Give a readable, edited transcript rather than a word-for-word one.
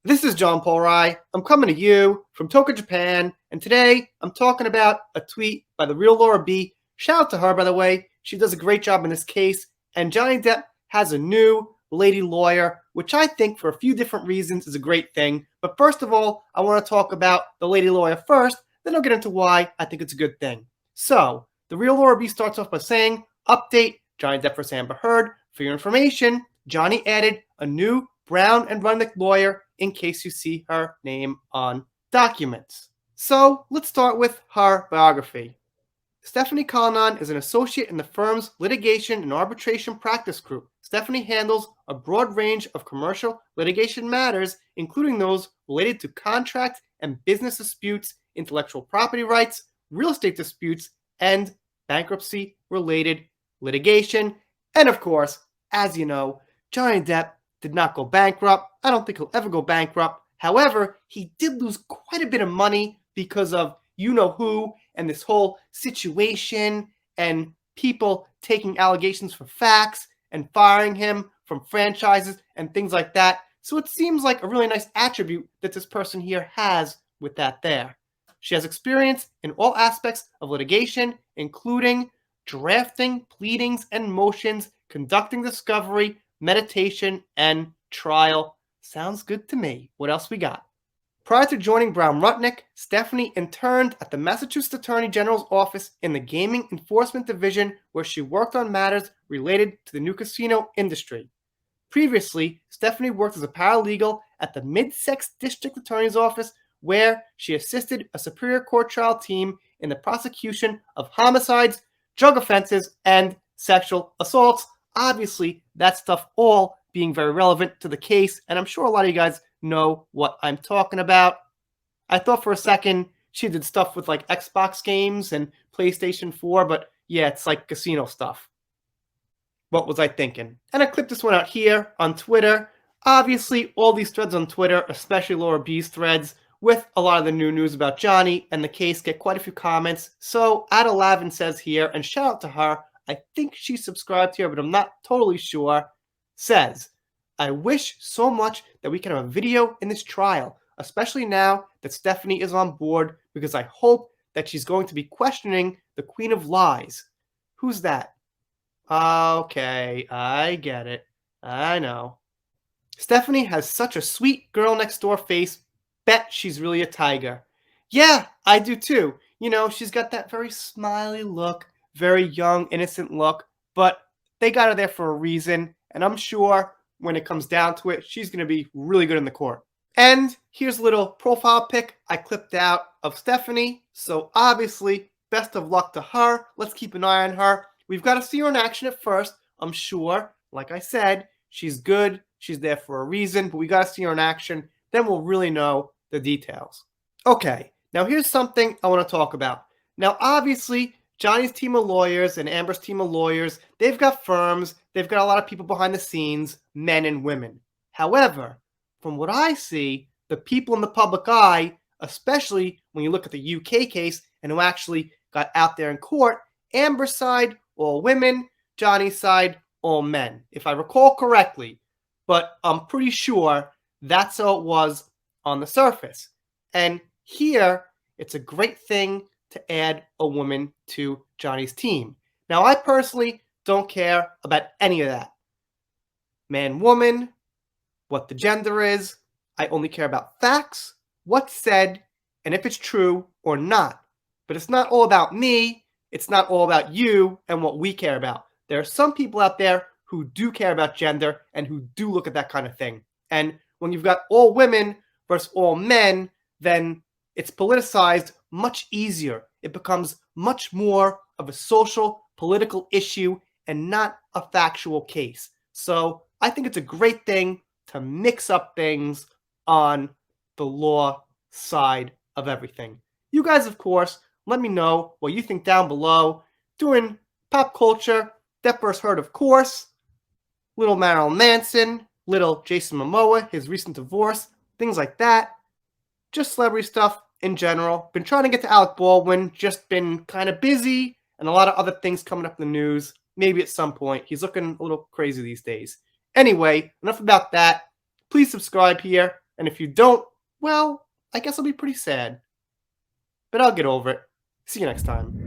This is John Paul Rye. I'm coming to you from Tokyo, Japan, and today I'm talking about a tweet by the real Laura B. Shout out to her, by the way. She does a great job in this case, and Johnny Depp has a new lady lawyer, which I think for a few different reasons is a great thing. But first of all, I want to talk about the lady lawyer first, then I'll get into why I think it's a good thing. So, the real Laura B starts off by saying, update, Johnny Depp vs. Amber Heard. For your information, Johnny added a new Brown and Runnick lawyer in case you see her name on documents. So let's start with her biography. Stephanie Collinon is an associate in the firm's litigation and arbitration practice group. Stephanie handles a broad range of commercial litigation matters, including those related to contract and business disputes, intellectual property rights, real estate disputes, and bankruptcy-related litigation. And of course, as you know, Johnny Depp did not go bankrupt. I don't think he'll ever go bankrupt. However, he did lose quite a bit of money because of you-know-who and this whole situation and people taking allegations for facts and firing him from franchises and things like that. So it seems like a really nice attribute that this person here has with that there. She has experience in all aspects of litigation, including drafting pleadings and motions, conducting discovery, meditation, and trial. Sounds good to me. What else we got? Prior to joining Brown Rutnick, Stephanie interned at the Massachusetts Attorney General's office in the Gaming Enforcement Division, where she worked on matters related to the new casino industry. Previously, Stephanie worked as a paralegal at the Middlesex District Attorney's Office, where she assisted a Superior Court trial team in the prosecution of homicides, drug offenses, and sexual assaults. Obviously, that stuff all being very relevant to the case, and I'm sure a lot of you guys know what I'm talking about. I thought for a second she did stuff with like Xbox games and PlayStation 4, but yeah, it's like casino stuff. What was I thinking? And I clipped this one out here on Twitter. Obviously, all these threads on Twitter, especially Laura B's threads, with a lot of the new news about Johnny and the case, get quite a few comments. So Ada11 says here, and shout out to her, I think she's subscribed here, but I'm not totally sure, says, I wish so much that we can have a video in this trial, especially now that Stephanie is on board, because I hope that she's going to be questioning the Queen of Lies. Who's that? Okay, I get it. I know. Stephanie has such a sweet girl next door face. Bet she's really a tiger. Yeah, I do too. You know, she's got that very smiley look, very young, innocent look, but they got her there for a reason, and I'm sure when it comes down to it, she's going to be really good in the court. And here's a little profile pic I clipped out of Stephanie, so obviously, best of luck to her. Let's keep an eye on her. We've got to see her in action at first, I'm sure. Like I said, she's good, she's there for a reason, but we got to see her in action, then we'll really know the details. Okay, now here's something I want to talk about. Now, obviously, Johnny's team of lawyers and Amber's team of lawyers, they've got firms, they've got a lot of people behind the scenes, men and women. However, from what I see, the people in the public eye, especially when you look at the UK case and who actually got out there in court, Amber's side, all women, Johnny's side, all men, if I recall correctly. But I'm pretty sure that's how it was on the surface. And here, it's a great thing to add a woman to Johnny's team. Now, I personally don't care about any of that. Man, woman, what the gender is. I only care about facts, what's said, and if it's true or not. But it's not all about me. It's not all about you and what we care about. There are some people out there who do care about gender and who do look at that kind of thing. And when you've got all women versus all men, then it's politicized much easier. It becomes much more of a social, political issue and not a factual case. So I think it's a great thing to mix up things on the law side of everything. You guys, of course, let me know what you think down below. Doing pop culture, Depp vs. Heard, of course, little Marilyn Manson, little Jason Momoa, his recent divorce, things like that. Just celebrity stuff in general. Been trying to get to Alec Baldwin, just been kind of busy, and a lot of other things coming up in the news. Maybe at some point. He's looking a little crazy these days. Anyway, enough about that. Please subscribe here. And if you don't, well, I guess I'll be pretty sad. But I'll get over it. See you next time.